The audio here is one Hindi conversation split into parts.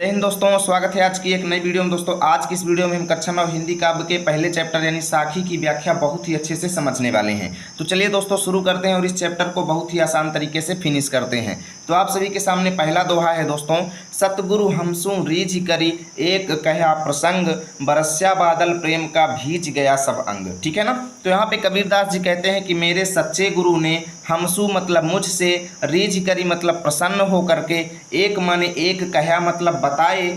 जय हिंद दोस्तों, स्वागत है आज की एक नई वीडियो में। दोस्तों आज की इस वीडियो में हम कक्षा 9 हिंदी काव्य के पहले चैप्टर यानी साखी की व्याख्या बहुत ही अच्छे से समझने वाले हैं। तो चलिए दोस्तों शुरू करते हैं और इस चैप्टर को बहुत ही आसान तरीके से फिनिश करते हैं। तो आप सभी के सामने पहला दोहा है दोस्तों। सतगुरु हमसू रीझ करी एक कहा प्रसंग, बरस्या बादल प्रेम का भीज गया सब अंग। ठीक है ना। तो यहाँ पे कबीरदास जी कहते हैं कि मेरे सच्चे गुरु ने हमसू मतलब मुझसे, रीझ करी मतलब प्रसन्न हो करके, एक माने एक कहा मतलब बताए,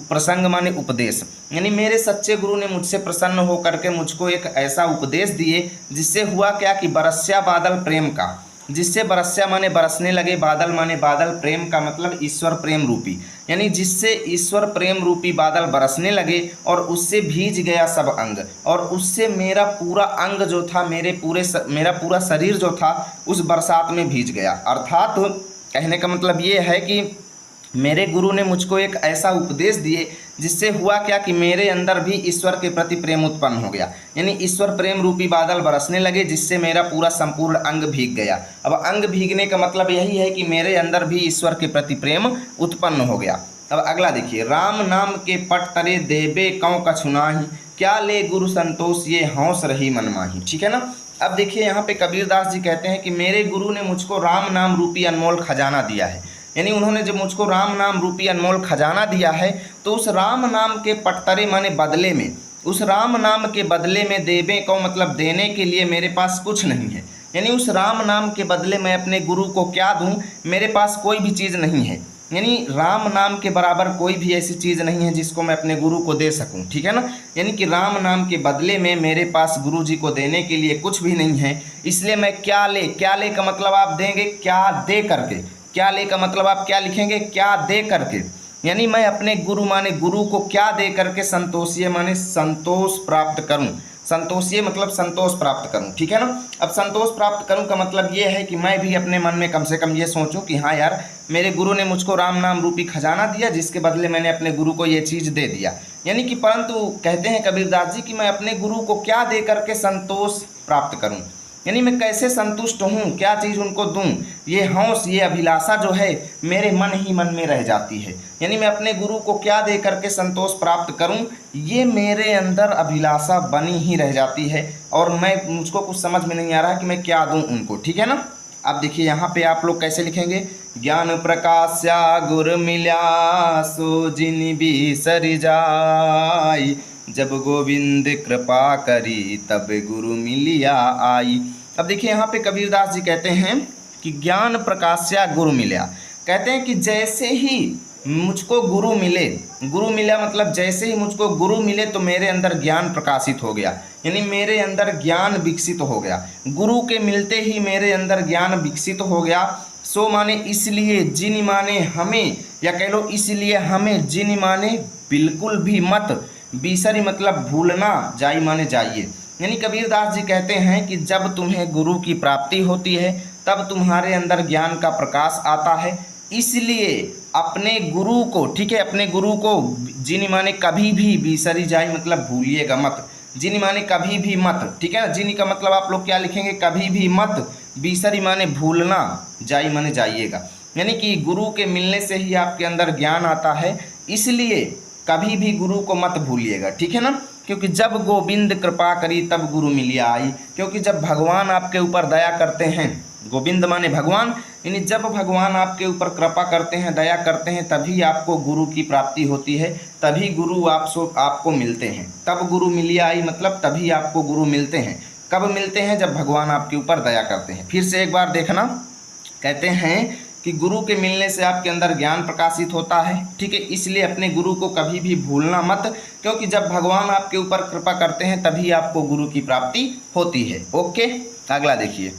प्रसंग माने उपदेश, यानी मेरे सच्चे गुरु ने मुझसे प्रसन्न हो करके मुझको एक ऐसा उपदेश दिए जिससे हुआ क्या कि बरस्या बादल प्रेम का, जिससे बरस्या माने बरसने लगे, बादल माने बादल, प्रेम का मतलब ईश्वर प्रेम रूपी, यानी जिससे ईश्वर प्रेम रूपी बादल बरसने लगे और उससे भीज गया सब अंग, और उससे मेरा पूरा अंग जो था, मेरा पूरा शरीर जो था उस बरसात में भीज गया। अर्थात कहने का मतलब ये है कि मेरे गुरु ने मुझको एक ऐसा उपदेश दिए जिससे हुआ क्या कि मेरे अंदर भी ईश्वर के प्रति प्रेम उत्पन्न हो गया, यानी ईश्वर प्रेम रूपी बादल बरसने लगे जिससे मेरा पूरा संपूर्ण अंग भीग गया। अब अंग भीगने का मतलब यही है कि मेरे अंदर भी ईश्वर के प्रति प्रेम उत्पन्न हो गया। अब अगला देखिए, राम नाम के पट तरे देबे कौ कछुनाही, क्या ले गुरु संतोष ये हौस रही मनमाही। ठीक है ना। अब देखिए यहाँ पे कबीरदास जी कहते हैं कि मेरे गुरु ने मुझको राम नाम रूपी अनमोल खजाना दिया है, यानी उन्होंने जब मुझको राम नाम रूपी अनमोल खजाना दिया है तो उस राम नाम के पटतरे माने बदले में, उस राम नाम के बदले में देवे को मतलब देने के लिए मेरे पास कुछ नहीं है, यानी उस राम नाम के बदले मैं अपने गुरु को क्या दूं, मेरे पास कोई भी चीज़ नहीं है, यानी राम नाम के बराबर कोई भी ऐसी चीज़ नहीं है जिसको मैं अपने गुरु को दे सकूं। ठीक है ना। यानी कि राम नाम के बदले में मेरे पास गुरु जी को देने के लिए कुछ भी नहीं है, इसलिए मैं क्या ले का मतलब आप देंगे क्या दे करके, क्या ले का मतलब आप क्या लिखेंगे क्या दे करके, यानी मैं अपने गुरु माने गुरु को क्या दे करके संतोषीय माने संतोष प्राप्त करूं, संतोषीय मतलब संतोष प्राप्त करूं। ठीक है ना। अब संतोष प्राप्त करूं का मतलब ये है कि मैं भी अपने मन में कम से कम ये सोचूं कि हाँ यार, मेरे गुरु ने मुझको राम नाम रूपी खजाना दिया जिसके बदले मैंने अपने गुरु को ये चीज़ दे दिया, यानी कि परंतु कहते हैं कबीरदास जी कि मैं अपने गुरु को क्या दे करके संतोष प्राप्त करूं, यानी मैं कैसे संतुष्ट हूँ, क्या चीज़ उनको दूँ, ये हौस ये अभिलाषा जो है मेरे मन ही मन में रह जाती है, यानी मैं अपने गुरु को क्या दे करके संतोष प्राप्त करूँ, ये मेरे अंदर अभिलाषा बनी ही रह जाती है और मुझको कुछ समझ में नहीं आ रहा कि मैं क्या दूँ उनको। ठीक है ना। अब देखिए यहाँ पे आप लोग कैसे लिखेंगे, ज्ञान प्रकाश्या गुर मिल्या सो जिन भी सरि जाई, जब गोविंद कृपा करी तब गुरु मिलिया आई। अब देखिए यहाँ पे कबीरदास जी कहते हैं कि ज्ञान प्रकाश्या गुरु मिल्या, कहते हैं कि जैसे ही मुझको गुरु मिले, गुरु मिला मतलब जैसे ही मुझको गुरु मिले तो मेरे अंदर ज्ञान प्रकाशित हो गया, यानी मेरे अंदर ज्ञान विकसित हो गया, गुरु के मिलते ही मेरे अंदर ज्ञान विकसित हो गया। सो माने इसलिए, जिन माने हमें, या कह लो इसलिए हमें, जिन माने बिल्कुल भी मत, बीसरी मतलब भूलना, जाई माने जाइए, यानी कबीरदास जी कहते हैं कि जब तुम्हें गुरु की प्राप्ति होती है तब तुम्हारे अंदर ज्ञान का प्रकाश आता है, इसलिए अपने गुरु को, ठीक है, अपने गुरु को जिन माने कभी भी, बीसरी जाई मतलब भूलिएगा मत, जिन माने कभी भी मत। ठीक है ना। जिन का मतलब आप लोग क्या लिखेंगे, कभी भी मत, बीसरी माने भूलना, जाई माने जाइएगा, यानी कि गुरु के मिलने से ही आपके अंदर ज्ञान आता है, इसलिए कभी भी गुरु को मत भूलिएगा। ठीक है ना। क्योंकि जब गोविंद कृपा करी तब गुरु मिलिया आई, क्योंकि जब भगवान आपके ऊपर दया करते हैं, गोविंद माने भगवान, यानी जब भगवान आपके ऊपर कृपा करते हैं, दया करते हैं, तभी आपको गुरु की प्राप्ति होती है, तभी गुरु आपको मिलते हैं। तब गुरु मिलिया आई मतलब तभी आपको गुरु मिलते हैं। कब मिलते हैं, जब भगवान आपके ऊपर दया करते हैं। फिर से एक बार देखना, कहते हैं कि गुरु के मिलने से आपके अंदर ज्ञान प्रकाशित होता है। ठीक है। इसलिए अपने गुरु को कभी भी भूलना मत, क्योंकि जब भगवान आपके ऊपर कृपा करते हैं तभी आपको गुरु की प्राप्ति होती है। ओके। अगला देखिए,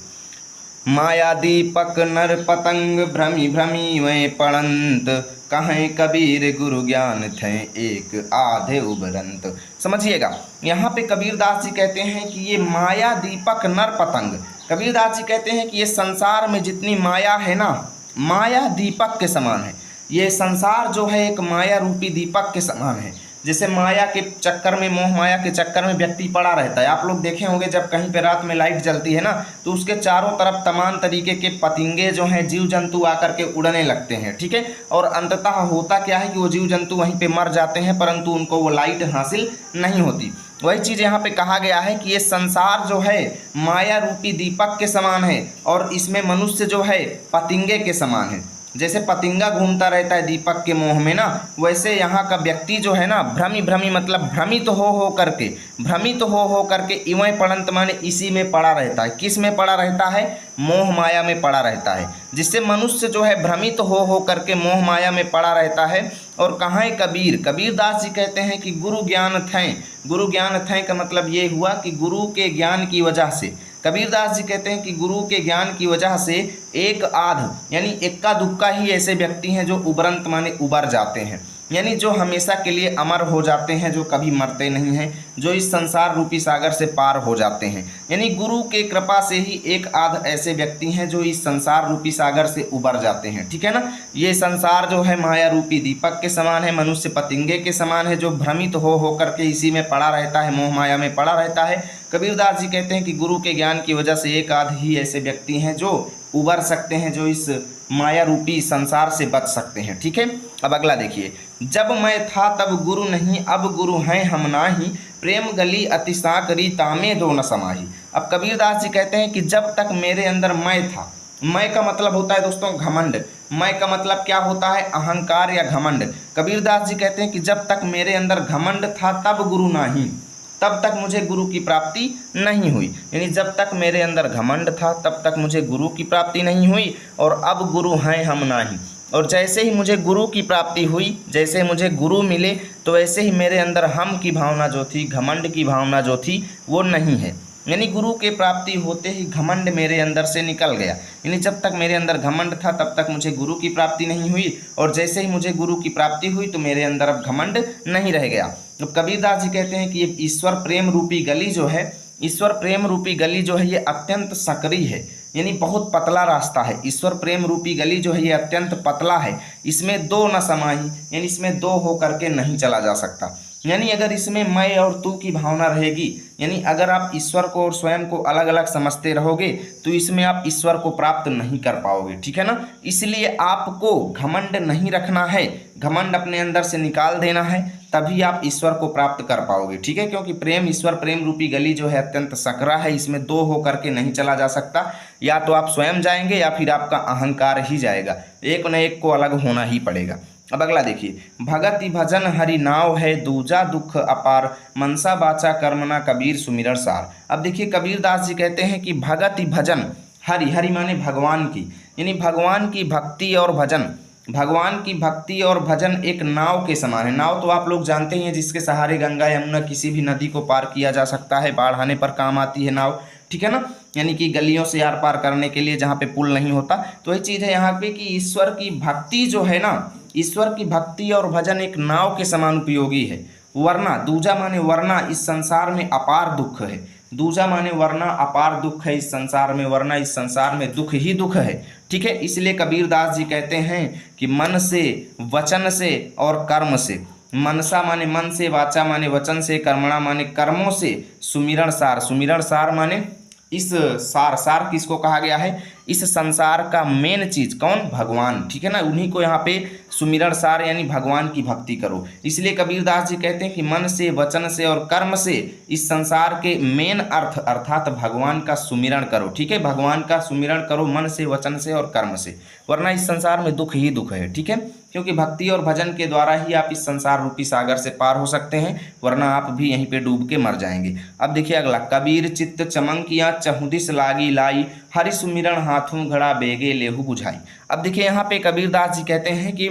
माया दीपक नर पतंग भ्रमी भ्रमी वै पड़ंत, कहें कबीर गुरु ज्ञान थे एक आधे उबरंत। समझिएगा, यहाँ पे कबीरदास जी कहते हैं कि ये माया दीपक नर पतंग, कबीरदास जी कहते हैं कि ये संसार में जितनी माया है ना, माया दीपक के समान है। ये संसार जो है एक माया रूपी दीपक के समान है। जैसे माया के चक्कर में, मोह माया के चक्कर में व्यक्ति पड़ा रहता है। आप लोग देखे होंगे जब कहीं पे रात में लाइट जलती है ना, तो उसके चारों तरफ तमाम तरीके के पतंगे जो हैं, जीव जंतु आकर के उड़ने लगते हैं, ठीक है। और अंततः होता क्या है कि वो जीव जंतु वहीं पे मर जाते हैं, परंतु उनको वो लाइट हासिल नहीं होती। वही चीज़ यहाँ पे कहा गया है कि ये संसार जो है माया रूपी दीपक के समान है, और इसमें मनुष्य जो है पतंगे के समान है। जैसे पतंगा घूमता रहता है दीपक के मोह में ना, वैसे यहाँ का व्यक्ति जो है ना, भ्रमी मतलब भ्रमित हो करके इवं पड़ंत माने इसी में पड़ा रहता है। किस में पड़ा रहता है? मोह माया में पड़ा रहता है। जिससे मनुष्य जो है भ्रमित हो करके मोह माया में पड़ा रहता है। और कहाँ है कबीर? कबीरदास जी कहते हैं कि गुरु ज्ञान थैं। गुरु ज्ञान थैं का मतलब ये हुआ कि गुरु के ज्ञान की वजह से, कबीरदास जी कहते हैं कि गुरु के ज्ञान की वजह से एक आध यानी इक्का दुक्का ही ऐसे व्यक्ति हैं जो उबरंत माने उबर जाते हैं, यानी जो हमेशा के लिए अमर हो जाते हैं, जो कभी मरते नहीं हैं, जो इस संसार रूपी सागर से पार हो जाते हैं। यानी गुरु के कृपा से ही एक आध ऐसे व्यक्ति हैं जो इस संसार रूपी सागर से उबर जाते हैं, ठीक है ना। ये संसार जो है माया रूपी दीपक के समान है, मनुष्य पतंगे के समान है जो भ्रमित हो करके इसी में पड़ा रहता है, मोह माया में पड़ा रहता है। कबीरदास जी कहते हैं कि गुरु के ज्ञान की वजह से एक आध ही ऐसे व्यक्ति हैं जो उबर सकते हैं, जो इस माया रूपी संसार से बच सकते हैं, ठीक है। अब अगला देखिए, जब मैं था तब गुरु नहीं, अब गुरु हैं हम नाही, प्रेम गली अति साकरी तामे दो न समाही। अब कबीरदास जी कहते हैं कि जब तक मेरे अंदर मैं था, मैं का मतलब होता है दोस्तों घमंड, मैं का मतलब क्या होता है? अहंकार या घमंड। कबीरदास जी कहते हैं कि जब तक मेरे अंदर घमंड था तब गुरु नहीं, तब तक मुझे गुरु की प्राप्ति नहीं हुई। यानी जब तक मेरे अंदर घमंड था तब तक मुझे गुरु की प्राप्ति नहीं हुई, और अब गुरु हैं हम नहीं। और जैसे ही मुझे गुरु की प्राप्ति हुई, जैसे मुझे गुरु मिले, तो वैसे ही मेरे अंदर हम की भावना जो थी, घमंड की भावना जो थी, वो नहीं है। यानी गुरु के प्राप्ति होते ही घमंड मेरे अंदर से निकल गया। यानी जब तक मेरे अंदर घमंड था तब तक मुझे गुरु की प्राप्ति नहीं हुई, और जैसे ही मुझे गुरु की प्राप्ति हुई तो मेरे अंदर अब घमंड नहीं रह गया। तो कबीरदास जी कहते हैं कि ये ईश्वर प्रेम रूपी गली जो है, ईश्वर प्रेम रूपी गली जो है ये अत्यंत सकरी है, यानी बहुत पतला रास्ता है। ईश्वर प्रेम रूपी गली जो है ये अत्यंत पतला है, इसमें दो न समाही, यानी इसमें दो हो करके नहीं चला जा सकता। यानी अगर इसमें मैं और तू की भावना रहेगी, यानी अगर आप ईश्वर को और स्वयं को अलग अलग समझते रहोगे तो इसमें आप ईश्वर को प्राप्त नहीं कर पाओगे, ठीक है ना। इसलिए आपको घमंड नहीं रखना है, घमंड अपने अंदर से निकाल देना है, तभी आप ईश्वर को प्राप्त कर पाओगे, ठीक है। क्योंकि प्रेम, ईश्वर प्रेम रूपी गली जो है अत्यंत सकरा है, इसमें दो हो करके नहीं चला जा सकता। या तो आप स्वयं जाएंगे या फिर आपका अहंकार ही जाएगा, एक न एक को अलग होना ही पड़ेगा। अब अगला देखिए, भगति भजन हरि नाव है, दूजा दुख अपार, मनसा बाचा कर्मना कबीर सुमिरन सार। अब देखिए कबीरदास जी कहते हैं कि भगति भजन, हरि, हरि माने भगवान की, यानी भगवान की भक्ति और भजन, भगवान की भक्ति और भजन एक नाव के समान है। नाव तो आप लोग जानते ही हैं, जिसके सहारे गंगा यमुना किसी भी नदी को पार किया जा सकता है, बाढ़ आने पर काम आती है नाव, ठीक है ना। यानी कि गलियों से आर पार करने के लिए जहाँ पे पुल नहीं होता। तो ये चीज़ है यहाँ पे कि ईश्वर की भक्ति जो है ना, ईश्वर की भक्ति और भजन एक नाव के समान उपयोगी है। वरना, दूजा माने वरना इस संसार में अपार दुख है, दूजा माने वरना अपार दुख है इस संसार में, वरना इस संसार में दुख ही दुख है, ठीक है। इसलिए कबीरदास जी कहते हैं कि मन से, वचन से और कर्म से, मनसा माने मन से, वाचा माने वचन से, कर्मणा माने कर्मों से, सुमिरन सार, सुमिरन सार माने इस सार, सार किसको कहा गया है? इस संसार का मेन चीज कौन? भगवान, ठीक है ना। उन्हीं को यहाँ पे सुमिरन सार यानी भगवान की भक्ति करो। इसलिए कबीरदास जी कहते हैं कि मन से, वचन से और कर्म से इस संसार के मेन अर्थ अर्थात भगवान का सुमिरन करो, ठीक है। भगवान का सुमिरन करो मन से, वचन से और कर्म से, वरना इस संसार में दुख ही दुख है, ठीक है। क्योंकि भक्ति और भजन के द्वारा ही आप इस संसार रूपी सागर से पार हो सकते हैं, वरना आप भी यहीं पे डूब के मर जाएंगे। अब देखिए अगला, कबीर चित्त चमंकियाँ चहुदिस लागी लाई, हरि सुमिरन हाथों घड़ा बेगे लेहु बुझाई। अब देखिए यहाँ पे कबीरदास जी कहते हैं कि,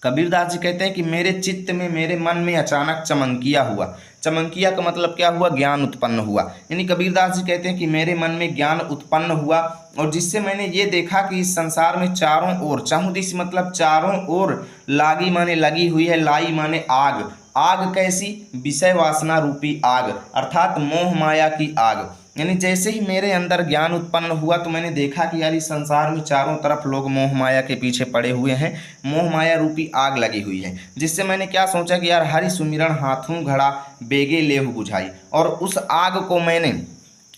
कबीरदास जी कहते हैं कि मेरे चित्त में, मेरे मन में अचानक चमंकिया हुआ। चमंकिया का मतलब क्या हुआ? ज्ञान उत्पन्न हुआ। यानी कबीरदास जी कहते हैं कि मेरे मन में ज्ञान उत्पन्न हुआ, और जिससे मैंने ये देखा कि इस संसार में चारों ओर, चहुदिस मतलब चारों ओर, लागी माने लगी हुई है, लाई माने आग, आग कैसी? विषय वासना रूपी आग, अर्थात मोह माया की आग। यानी जैसे ही मेरे अंदर ज्ञान उत्पन्न हुआ तो मैंने देखा कि यार इस संसार में चारों तरफ लोग मोह माया के पीछे पड़े हुए हैं, मोह माया रूपी आग लगी हुई है। जिससे मैंने क्या सोचा कि यार हरि सुमिरन हाथों घड़ा बेगे लेहु बुझाई। और उस आग को मैंने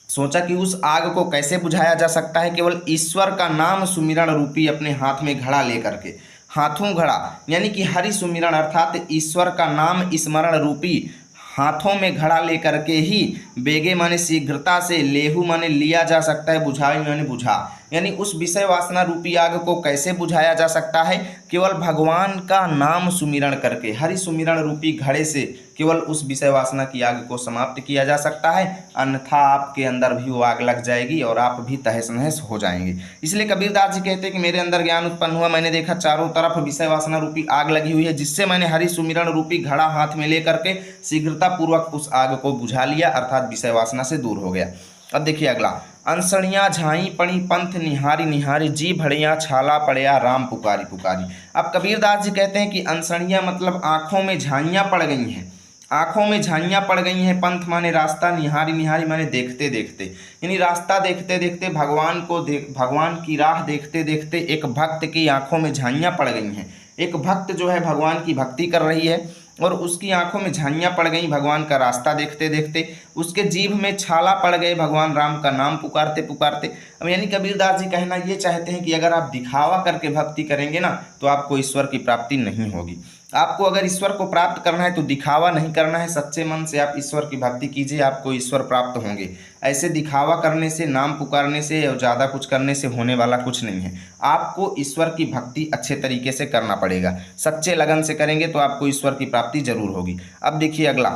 सोचा कि उस आग को कैसे बुझाया जा सकता है, केवल ईश्वर का नाम सुमिरन रूपी अपने हाथ में घड़ा लेकर के। हाथों घड़ा यानी कि हरि सुमिरन अर्थात ईश्वर का नाम स्मरण रूपी हाथों में घड़ा लेकर के ही बेगे माने शीघ्रता से, लेहू माने लिया जा सकता है, बुझाई माने बुझा। यानी उस विषय वासना रूपी आग को कैसे बुझाया जा सकता है, केवल भगवान का नाम सुमिरण करके, हरि सुमिरण रूपी घड़े से केवल उस विषय वासना की आग को समाप्त किया जा सकता है। अन्यथा आपके अंदर भी वो आग लग जाएगी और आप भी तहस नहस हो जाएंगे। इसलिए कबीरदास जी कहते हैं कि मेरे अंदर ज्ञान उत्पन्न हुआ, मैंने देखा चारों तरफ विषय वासना रूपी आग लगी हुई है, जिससे मैंने हरि सुमिरण रूपी घड़ा हाथ में लेकर के शीघ्रता पूर्वक उस आग को बुझा लिया, अर्थात विषय वासना से दूर हो गया। अब देखिए अगला, अंसणियाँ झाई पड़ी पंथ निहारी निहारी, जी भड़िया छाला पड़या राम पुकारी पुकारी। अब कबीरदास जी कहते हैं कि अंसणियाँ मतलब आंखों में झाइयाँ पड़ गई हैं, आंखों में झाइयाँ पड़ गई हैं, पंथ माने रास्ता, निहारी निहारी माने देखते देखते, यानी रास्ता देखते देखते भगवान को भगवान की राह देखते देखते एक भक्त की आंखों में झाइयाँ पड़ गई हैं। एक भक्त जो है भगवान की भक्ति कर रही है और उसकी आंखों में झाइयाँ पड़ गई भगवान का रास्ता देखते देखते, उसके जीभ में छाला पड़ गए भगवान राम का नाम पुकारते पुकारते। अब यानी कबीरदास जी कहना ये चाहते हैं कि अगर आप दिखावा करके भक्ति करेंगे ना तो आपको ईश्वर की प्राप्ति नहीं होगी। आपको अगर ईश्वर को प्राप्त करना है तो दिखावा नहीं करना है, सच्चे मन से आप ईश्वर की भक्ति कीजिए, आपको ईश्वर प्राप्त होंगे। ऐसे दिखावा करने से, नाम पुकारने से और ज़्यादा कुछ करने से होने वाला कुछ नहीं है। आपको ईश्वर की भक्ति अच्छे तरीके से करना पड़ेगा, सच्चे लगन से करेंगे तो आपको ईश्वर की प्राप्ति जरूर होगी। अब देखिए अगला,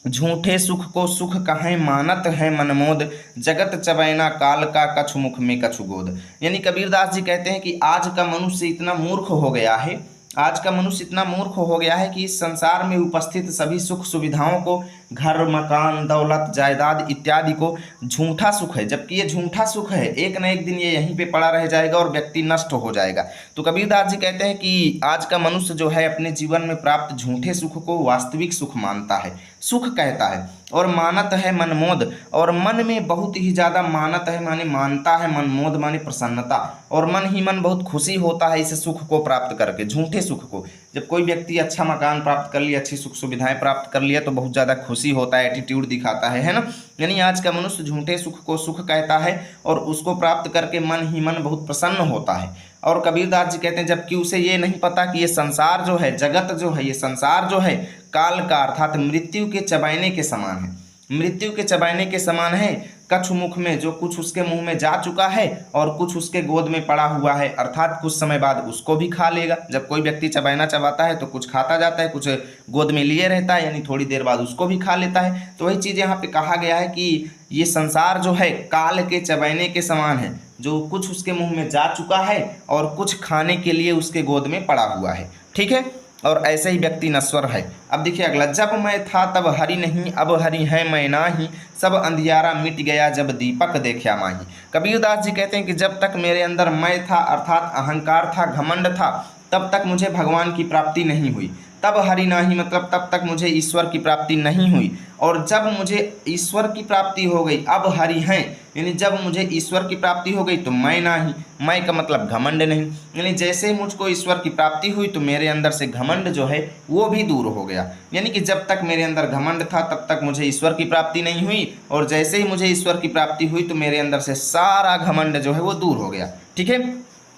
झूठे सुख को सुख कहें मानत है मनमोद, जगत चबैना काल का कछु मुख में कछु गोद। यानी कबीरदास जी कहते हैं कि आज का मनुष्य इतना मूर्ख हो गया है, आज का मनुष्य इतना मूर्ख हो गया है कि इस संसार में उपस्थित सभी सुख सुविधाओं को, घर मकान दौलत जायदाद इत्यादि को झूठा सुख है, जबकि ये झूठा सुख है, एक न एक दिन ये यहीं पे पड़ा रह जाएगा और व्यक्ति नष्ट हो जाएगा। तो कबीरदास जी कहते हैं कि आज का मनुष्य जो है अपने जीवन में प्राप्त झूठे सुख को वास्तविक सुख मानता है, सुख कहता है, और मानत है मनमोद, और मन में बहुत ही ज़्यादा मानत है माने मानता है, मनमोद माने प्रसन्नता, और मन ही मन बहुत खुशी होता है इस सुख को प्राप्त करके, झूठे सुख को। जब कोई व्यक्ति अच्छा मकान प्राप्त कर लिया, अच्छी सुख सुविधाएं प्राप्त कर लिया तो बहुत ज़्यादा खुशी होता है, एटीट्यूड दिखाता है ना। यानी आज का मनुष्य झूठे सुख को सुख कहता है और उसको प्राप्त करके मन ही मन बहुत प्रसन्न होता है। और कबीरदास जी कहते हैं जबकि उसे ये नहीं पता कि ये संसार जो है, जगत जो है, ये संसार जो है काल का अर्थात मृत्यु के चबाने के समान है, मृत्यु के चबाने के समान है। कछु मुख में, जो कुछ उसके मुंह में जा चुका है और कुछ उसके गोद में पड़ा हुआ है, अर्थात कुछ समय बाद उसको भी खा लेगा। जब कोई व्यक्ति चबाना चबाता है तो कुछ खाता जाता है, कुछ गोद में लिए रहता है, यानी थोड़ी देर बाद उसको भी खा लेता है। तो वही चीज़ यहाँ पे कहा गया है कि ये संसार जो है काल के चबाने के समान है, जो कुछ उसके मुंह में जा चुका है और कुछ खाने के लिए उसके गोद में पड़ा हुआ है, ठीक है। और ऐसे ही व्यक्ति नश्वर है। अब देखिए अगला, जब मैं था तब हरि नहीं, अब हरि है मैं नाही, सब अंधियारा मिट गया जब दीपक देखा माही। कबीरदास जी कहते हैं कि जब तक मेरे अंदर मैं था अर्थात अहंकार था, घमंड था, तब तक मुझे भगवान की प्राप्ति नहीं हुई। तब हरि नाही मतलब तब तक मुझे ईश्वर की प्राप्ति नहीं हुई, और जब मुझे ईश्वर की प्राप्ति हो गई, अब हरि हैं, यानी जब मुझे ईश्वर की प्राप्ति हो गई तो मैं नाही, मैं का मतलब घमंड नहीं, यानी जैसे ही मुझको ईश्वर की प्राप्ति हुई तो मेरे अंदर से घमंड जो है वो भी दूर हो गया। यानी कि जब तक मेरे अंदर घमंड था तब तक मुझे ईश्वर की प्राप्ति नहीं हुई, और जैसे ही मुझे ईश्वर की प्राप्ति हुई तो मेरे अंदर से सारा घमंड जो है वो दूर हो गया, ठीक है।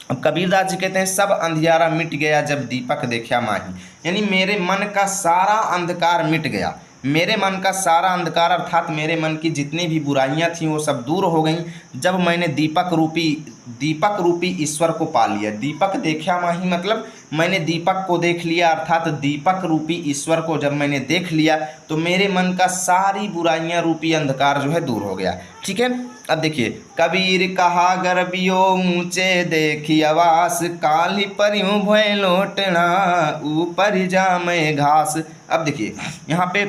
अब कबीरदास जी कहते हैं सब अंधियारा मिट गया जब दीपक देखा माही, यानी मेरे मन का सारा अंधकार मिट गया, मेरे मन का सारा अंधकार अर्थात मेरे मन की जितनी भी बुराइयां थीं वो सब दूर हो गईं जब मैंने दीपक रूपी ईश्वर को पा लिया। दीपक देखा माही मतलब मैंने दीपक को देख लिया, अर्थात दीपक रूपी ईश्वर को जब मैंने देख लिया तो मेरे मन का सारी बुराइयां रूपी अंधकार जो है दूर हो गया, ठीक है। अब देखिए, कबीर कहा गर्बियो ऊंचे देखी आवास, काली परियों भय लोटना ऊपर जा मैं घास। अब देखिए यहाँ पे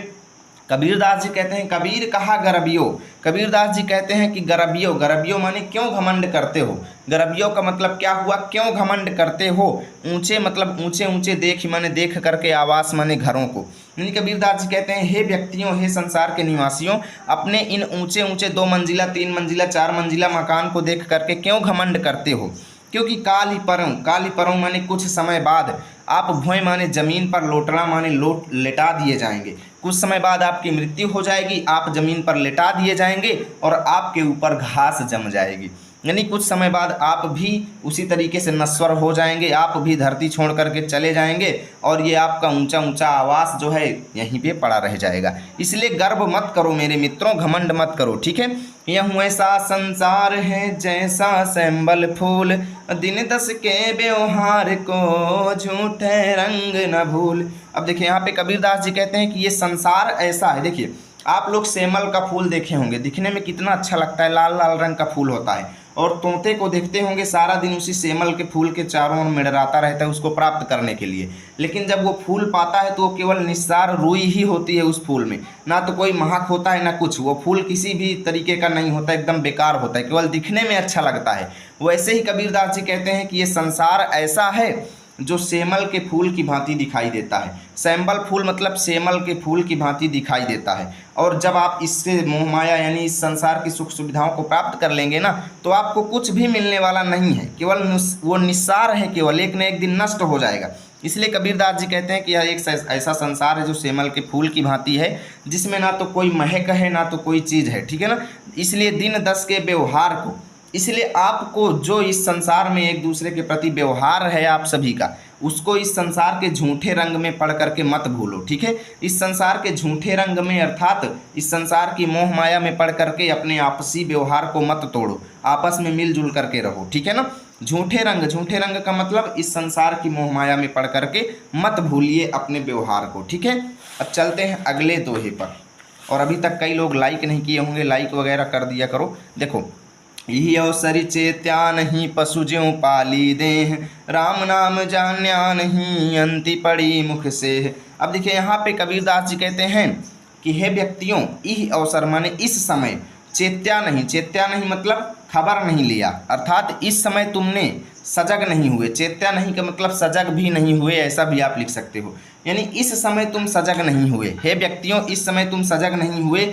कबीरदास जी कहते हैं कबीर कहा गरबियो, कबीरदास जी कहते हैं कि गरबियो, गरबियो माने क्यों घमंड करते हो। गरबियो का मतलब क्या हुआ, क्यों घमंड करते हो। ऊंचे मतलब ऊंचे ऊंचे देख माने देख करके, आवास माने घरों को। यानी कबीरदास जी कहते हैं हे व्यक्तियों, हे संसार के निवासियों, अपने इन ऊंचे ऊंचे 2 मंजिला 3 मंजिला 4 मंजिला मकान को देख करके क्यों घमंड करते हो। क्योंकि काली परों माने कुछ समय बाद आप भोय माने जमीन पर लोटना माने लेटा दिए जाएंगे। कुछ समय बाद आपकी मृत्यु हो जाएगी, आप जमीन पर लेटा दिए जाएंगे और आपके ऊपर घास जम जाएगी। यानी कुछ समय बाद आप भी उसी तरीके से नश्वर हो जाएंगे, आप भी धरती छोड़ करके चले जाएंगे और ये आपका ऊंचा ऊंचा आवास जो है यहीं पे पड़ा रह जाएगा। इसलिए गर्व मत करो मेरे मित्रों, घमंड मत करो, ठीक है। यह ऐसा संसार है जैसा सैंबल फूल, दिन 10 के व्यवहार को झूठे रंग न भूल। अब देखिए यहाँ पे कबीरदास जी कहते हैं कि ये संसार ऐसा है। देखिए आप लोग सेमल का फूल देखे होंगे, दिखने में कितना अच्छा लगता है, लाल लाल रंग का फूल होता है। और तोते को देखते होंगे सारा दिन उसी सेमल के फूल के चारों ओर मंडराता रहता है उसको प्राप्त करने के लिए। लेकिन जब वो फूल पाता है तो वो केवल निस्सार रुई ही होती है उस फूल में, ना तो कोई महक होता है ना कुछ। वो फूल किसी भी तरीके का नहीं होता, एकदम बेकार होता है, केवल दिखने में अच्छा लगता है। वैसे ही कबीरदास जी कहते हैं कि ये संसार ऐसा है जो सेमल के फूल की भांति दिखाई देता है। सैंबल फूल मतलब सेमल के फूल की भांति दिखाई देता है। और जब आप इससे मोह माया यानी इस संसार की सुख सुविधाओं को प्राप्त कर लेंगे ना, तो आपको कुछ भी मिलने वाला नहीं है, केवल वो निस्सार है, केवल एक न एक दिन नष्ट हो जाएगा। इसलिए कबीरदास जी कहते हैं कि यह एक ऐसा संसार है जो सेमल के फूल की भांति है, जिसमें ना तो कोई महक है ना तो कोई चीज़ है, ठीक है ना। इसलिए दिन 10 के व्यवहार को, इसलिए आपको जो इस संसार में एक दूसरे के प्रति व्यवहार है आप सभी का, उसको इस संसार के झूठे रंग में पढ़ करके मत भूलो, ठीक है। इस संसार के झूठे रंग में अर्थात इस संसार की मोह माया में पढ़ करके अपने आपसी व्यवहार को मत तोड़ो, आपस में मिलजुल करके रहो, ठीक है ना। झूठे रंग का मतलब इस संसार की मोह माया में पढ़ करके मत भूलिए अपने व्यवहार को, ठीक है। अब चलते हैं अगले दोहे पर। और अभी तक कई लोग लाइक नहीं किए होंगे, लाइक वगैरह कर दिया करो। देखो, यही अवसर चेत्या नहीं पशु ज्यों पाली देह, राम नाम जान्या नहीं अंति पड़ी मुख से। अब देखिए यहाँ पे कबीरदास जी कहते हैं कि हे व्यक्तियों, यह अवसर माने इस समय, चेत्या नहीं मतलब खबर नहीं लिया, अर्थात इस समय तुमने सजग नहीं हुए। चेत्या नहीं का मतलब सजग भी नहीं हुए, ऐसा भी आप लिख सकते हो। यानी इस समय तुम सजग नहीं हुए, हे व्यक्तियों इस समय तुम सजग नहीं हुए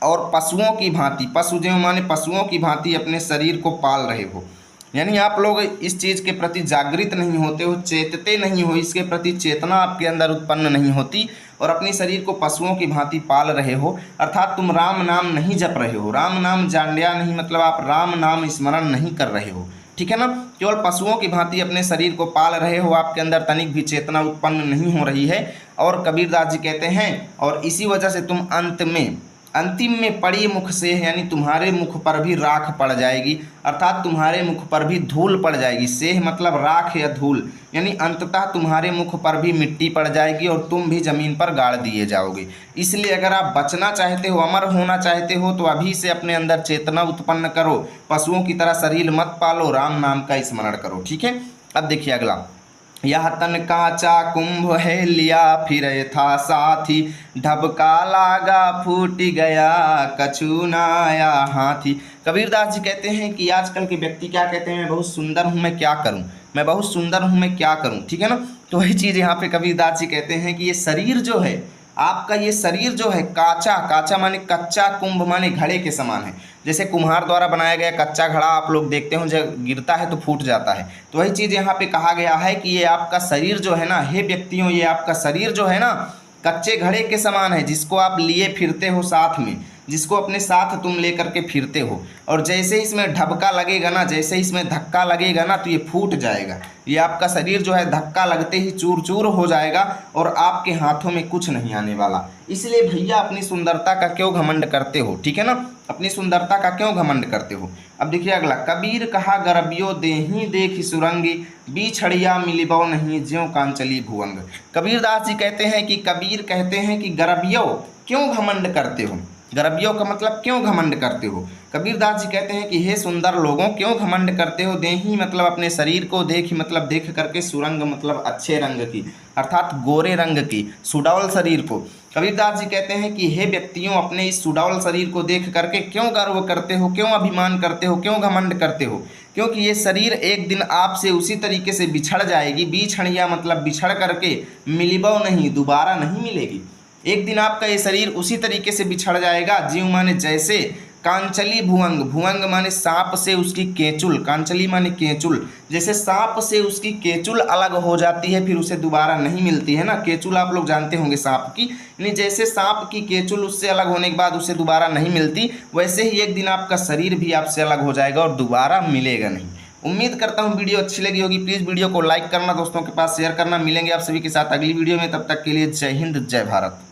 और पशुओं की भांति, पशु जो माने पशुओं की भांति अपने शरीर को पाल रहे हो। यानी आप लोग इस चीज़ के प्रति जागृत नहीं होते हो, चेतते नहीं हो, इसके प्रति चेतना आपके अंदर उत्पन्न नहीं होती और अपने शरीर को पशुओं की भांति पाल रहे हो। अर्थात तुम राम नाम नहीं जप रहे हो, राम नाम जान्या नहीं मतलब आप राम नाम स्मरण नहीं कर रहे हो, ठीक है ना। केवल पशुओं की भांति अपने शरीर को पाल रहे हो, आपके अंदर तनिक भी चेतना उत्पन्न नहीं हो रही है। और कबीरदास जी कहते हैं और इसी वजह से तुम अंतिम में पड़ी मुख से, यानी तुम्हारे मुख पर भी राख पड़ जाएगी, अर्थात तुम्हारे मुख पर भी धूल पड़ जाएगी। सेह मतलब राख या धूल, यानी अंततः तुम्हारे मुख पर भी मिट्टी पड़ जाएगी और तुम भी जमीन पर गाड़ दिए जाओगे। इसलिए अगर आप बचना चाहते हो, अमर होना चाहते हो, तो अभी से अपने अंदर चेतना उत्पन्न करो, पशुओं की तरह शरीर मत पालो, राम नाम का स्मरण करो, ठीक है। अब देखिए अगला, यह तन काचा कुंभ है लिया फिर था साथी, ढबका लागा फूट गया कछु ना आया हाथी। कबीरदास जी कहते हैं कि आजकल के व्यक्ति क्या कहते हैं, मैं बहुत सुंदर हूँ मैं क्या करूँ, मैं बहुत सुंदर हूँ मैं क्या करूँ, ठीक है ना। तो वही चीज़ यहाँ पे कबीरदास जी कहते हैं कि ये शरीर जो है आपका, ये शरीर जो है काचा माने कच्चा, कुंभ माने घड़े के समान है। जैसे कुम्हार द्वारा बनाया गया कच्चा घड़ा आप लोग देखते हो जब गिरता है तो फूट जाता है, तो वही चीज़ यहाँ पे कहा गया है कि ये आपका शरीर जो है ना, हे व्यक्तियों ये आपका शरीर जो है ना कच्चे घड़े के समान है, जिसको आप लिए फिरते हो साथ में, जिसको अपने साथ तुम लेकर के फिरते हो। और जैसे इसमें ढबका लगेगा ना, जैसे इसमें धक्का लगेगा ना, तो ये फूट जाएगा। ये आपका शरीर जो है धक्का लगते ही चूर चूर हो जाएगा और आपके हाथों में कुछ नहीं आने वाला। इसलिए भैया अपनी सुंदरता का क्यों घमंड करते हो, ठीक है ना, अपनी सुंदरता का क्यों घमंड करते हो। अब देखिए अगला, कबीर कहा गरबियो देही देखी सुरंगी, बिछड़िया मिलिबो नहीं ज्यों कांचली भुवंग। कबीरदास जी कहते हैं कि कबीर कहते हैं कि गरबियो क्यों घमंड करते हो। गरबियों का मतलब क्यों घमंड करते हो। कबीरदास जी कहते हैं कि हे सुंदर लोगों क्यों घमंड करते हो। देही मतलब अपने शरीर को, देखी मतलब देख करके, सुरंग मतलब अच्छे रंग की, अर्थात गोरे रंग की, सुडौल शरीर को, कबीरदास जी कहते हैं कि हे व्यक्तियों, अपने इस सुडौल शरीर को देख करके क्यों गर्व करते हो, क्यों अभिमान करते हो, क्यों घमंड करते हो, क्योंकि ये शरीर एक दिन आपसे उसी तरीके से बिछड़ जाएगी। बिछड़िया मतलब बिछड़ करके मिलिबो नहीं, दोबारा नहीं मिलेगी। एक दिन आपका ये शरीर उसी तरीके से बिछड़ जाएगा। जीव माने जैसे कांचली भुवंग, भुवंग माने सांप से उसकी केंचुल, कांचली माने केंचुल, जैसे सांप से उसकी केंचुल अलग हो जाती है फिर उसे दोबारा नहीं मिलती है ना। केंचुल आप लोग जानते होंगे सांप की, यानी जैसे सांप की केंचुल उससे अलग होने के बाद उसे दोबारा नहीं मिलती, वैसे ही एक दिन आपका शरीर भी आपसे अलग हो जाएगा और दोबारा मिलेगा नहीं। उम्मीद करता हूँ वीडियो अच्छी लगी होगी। प्लीज़ वीडियो को लाइक करना, दोस्तों के पास शेयर करना। मिलेंगे आप सभी के साथ अगली वीडियो में, तब तक के लिए जय हिंद, जय भारत।